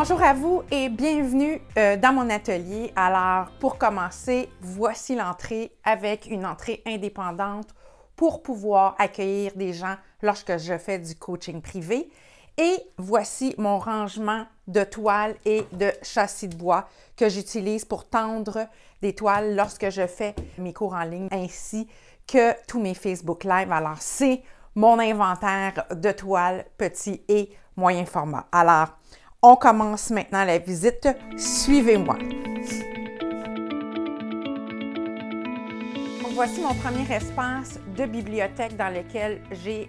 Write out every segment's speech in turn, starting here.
Bonjour à vous et bienvenue dans mon atelier. Alors, pour commencer, voici l'entrée avec une entrée indépendante pour pouvoir accueillir des gens lorsque je fais du coaching privé. Et voici mon rangement de toiles et de châssis de bois que j'utilise pour tendre des toiles lorsque je fais mes cours en ligne, ainsi que tous mes Facebook Live. Alors, c'est mon inventaire de toiles petit et moyen format. Alors, on commence maintenant la visite. Suivez-moi. Voici mon premier espace de bibliothèque dans lequel j'ai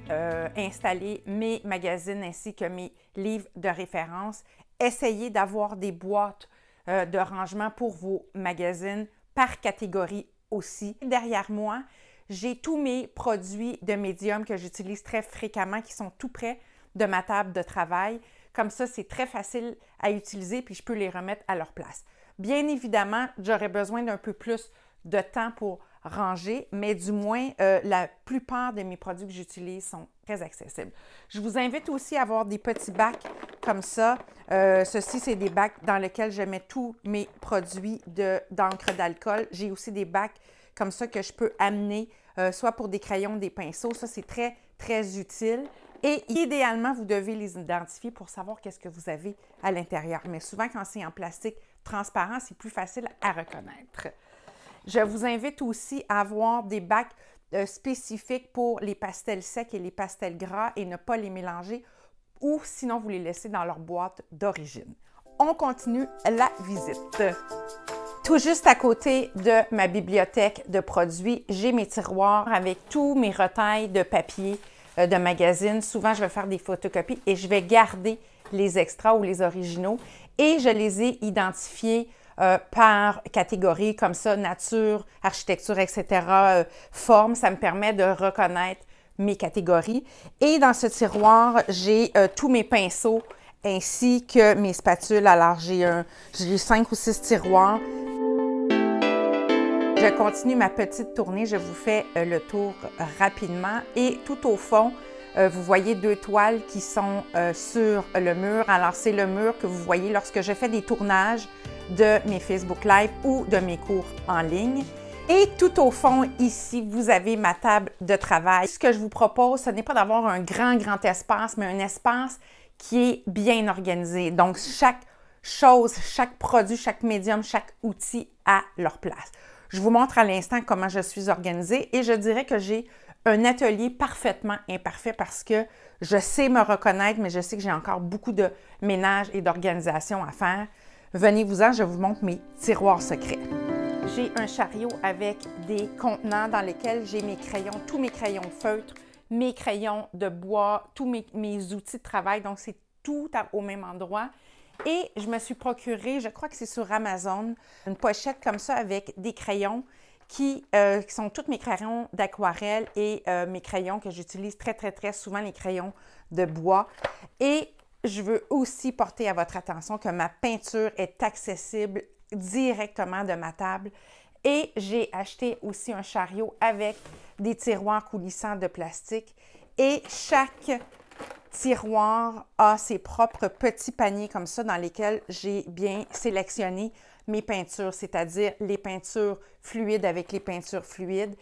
installé mes magazines ainsi que mes livres de référence. Essayez d'avoir des boîtes de rangement pour vos magazines par catégorie aussi. Derrière moi, j'ai tous mes produits de médium que j'utilise très fréquemment qui sont tout près de ma table de travail. Comme ça, c'est très facile à utiliser puis je peux les remettre à leur place. Bien évidemment, j'aurais besoin d'un peu plus de temps pour ranger, mais du moins, la plupart de mes produits que j'utilise sont très accessibles. Je vous invite aussi à avoir des petits bacs comme ça. Ceci, c'est des bacs dans lesquels je mets tous mes produits d'encre d'alcool. J'ai aussi des bacs comme ça que je peux amener, soit pour des crayons, des pinceaux. Ça, c'est très, très utile. Et idéalement, vous devez les identifier pour savoir qu'est-ce que vous avez à l'intérieur. Mais souvent, quand c'est en plastique transparent, c'est plus facile à reconnaître. Je vous invite aussi à avoir des bacs spécifiques pour les pastels secs et les pastels gras et ne pas les mélanger ou sinon vous les laissez dans leur boîte d'origine. On continue la visite. Tout juste à côté de ma bibliothèque de produits, j'ai mes tiroirs avec tous mes retails de papier de magazines. Souvent, je vais faire des photocopies et je vais garder les extras ou les originaux et je les ai identifiés par catégorie, comme ça, nature, architecture, etc., forme. Ça me permet de reconnaître mes catégories. Et dans ce tiroir, j'ai tous mes pinceaux ainsi que mes spatules. Alors, j'ai 5 ou 6 tiroirs. Je continue ma petite tournée, je vous fais le tour rapidement et tout au fond, vous voyez 2 toiles qui sont sur le mur. Alors, c'est le mur que vous voyez lorsque je fais des tournages de mes Facebook Live ou de mes cours en ligne. Et tout au fond, ici, vous avez ma table de travail. Ce que je vous propose, ce n'est pas d'avoir un grand espace, mais un espace qui est bien organisé. Donc, chaque chose, chaque produit, chaque médium, chaque outil a leur place. Je vous montre à l'instant comment je suis organisée et je dirais que j'ai un atelier parfaitement imparfait parce que je sais me reconnaître, mais je sais que j'ai encore beaucoup de ménage et d'organisation à faire. Venez-vous-en, je vous montre mes tiroirs secrets. J'ai un chariot avec des contenants dans lesquels j'ai mes crayons, tous mes crayons feutres, mes crayons de bois, tous mes outils de travail, donc c'est tout au même endroit. Et je me suis procuré, je crois que c'est sur Amazon, une pochette comme ça avec des crayons qui sont tous mes crayons d'aquarelle et mes crayons que j'utilise très souvent, les crayons de bois. Et je veux aussi porter à votre attention que ma peinture est accessible directement de ma table. Et j'ai acheté aussi un chariot avec des tiroirs coulissants de plastique. Et chaque tiroir a ses propres petits paniers comme ça dans lesquels j'ai bien sélectionné mes peintures, c'est-à-dire les peintures fluides avec les peintures fluides,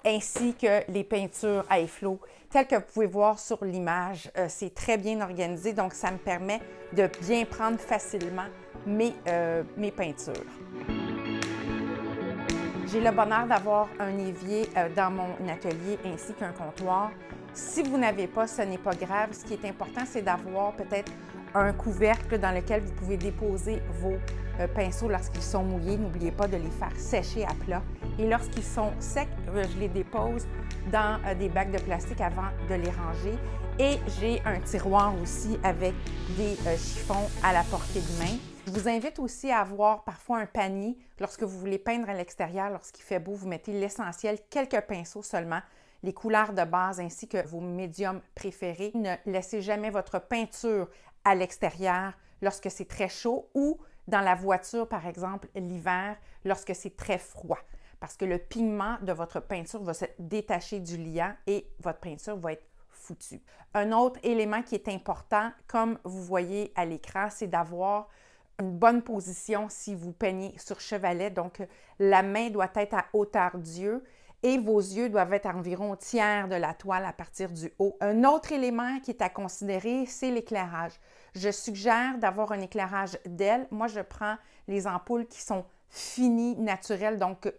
ainsi que les peintures à efflot. Tel que vous pouvez voir sur l'image, c'est très bien organisé, donc ça me permet de bien prendre facilement mes peintures. J'ai le bonheur d'avoir un évier dans mon atelier ainsi qu'un comptoir. Si vous n'avez pas, ce n'est pas grave. Ce qui est important, c'est d'avoir peut-être un couvercle dans lequel vous pouvez déposer vos pinceaux lorsqu'ils sont mouillés. N'oubliez pas de les faire sécher à plat. Et lorsqu'ils sont secs, je les dépose dans des bacs de plastique avant de les ranger. Et j'ai un tiroir aussi avec des chiffons à la portée de main. Je vous invite aussi à avoir parfois un panier. Lorsque vous voulez peindre à l'extérieur, lorsqu'il fait beau, vous mettez l'essentiel, quelques pinceaux seulement, les couleurs de base ainsi que vos médiums préférés. Ne laissez jamais votre peinture à l'extérieur lorsque c'est très chaud ou dans la voiture, par exemple, l'hiver, lorsque c'est très froid. Parce que le pigment de votre peinture va se détacher du liant et votre peinture va être foutu. Un autre élément qui est important, comme vous voyez à l'écran, c'est d'avoir une bonne position si vous peignez sur chevalet. Donc, la main doit être à hauteur d'yeux et vos yeux doivent être à environ au tiers de la toile à partir du haut. Un autre élément qui est à considérer, c'est l'éclairage. Je suggère d'avoir un éclairage d'aile. Moi, je prends les ampoules qui sont finies, naturelles, donc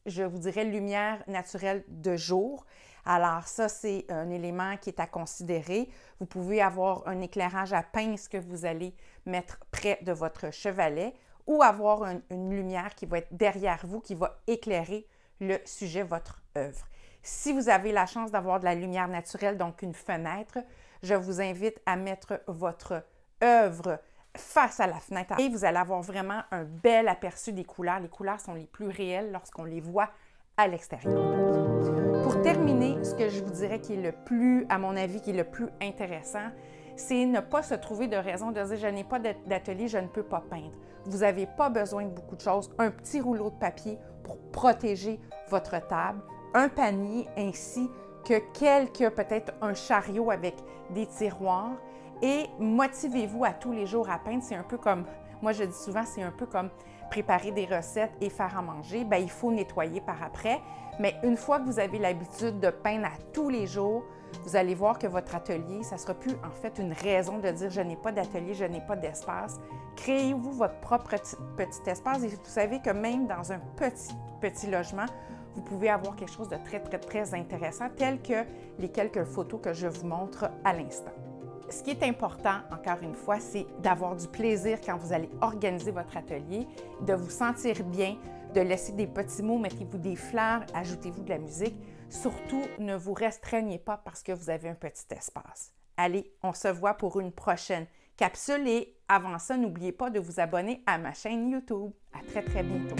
je vous dirais lumière naturelle de jour. Alors ça, c'est un élément qui est à considérer. Vous pouvez avoir un éclairage à pince que vous allez mettre près de votre chevalet ou avoir une lumière qui va être derrière vous, qui va éclairer le sujet, votre œuvre. Si vous avez la chance d'avoir de la lumière naturelle, donc une fenêtre, je vous invite à mettre votre œuvre face à la fenêtre et vous allez avoir vraiment un bel aperçu des couleurs. Les couleurs sont les plus réelles lorsqu'on les voit à l'extérieur. Pour terminer, ce que je vous dirais qui est le plus, à mon avis, qui est le plus intéressant, c'est ne pas se trouver de raison de dire « je n'ai pas d'atelier, je ne peux pas peindre ». Vous n'avez pas besoin de beaucoup de choses. Un petit rouleau de papier pour protéger votre table, un panier ainsi que peut-être un chariot avec des tiroirs et motivez-vous à tous les jours à peindre. C'est un peu comme, moi je dis souvent, c'est un peu comme préparer des recettes et faire à manger. Bien, il faut nettoyer par après, mais une fois que vous avez l'habitude de peindre à tous les jours, vous allez voir que votre atelier, ça ne sera plus en fait une raison de dire « je n'ai pas d'atelier, je n'ai pas d'espace ». Créez-vous votre propre petit espace et vous savez que même dans un petit logement, vous pouvez avoir quelque chose de très intéressant, tel que les quelques photos que je vous montre à l'instant. Ce qui est important, encore une fois, c'est d'avoir du plaisir quand vous allez organiser votre atelier, de vous sentir bien, de laisser des petits mots, mettez-vous des fleurs, ajoutez-vous de la musique. Surtout, ne vous restreignez pas parce que vous avez un petit espace. Allez, on se voit pour une prochaine capsule et avant ça, n'oubliez pas de vous abonner à ma chaîne YouTube. À très bientôt.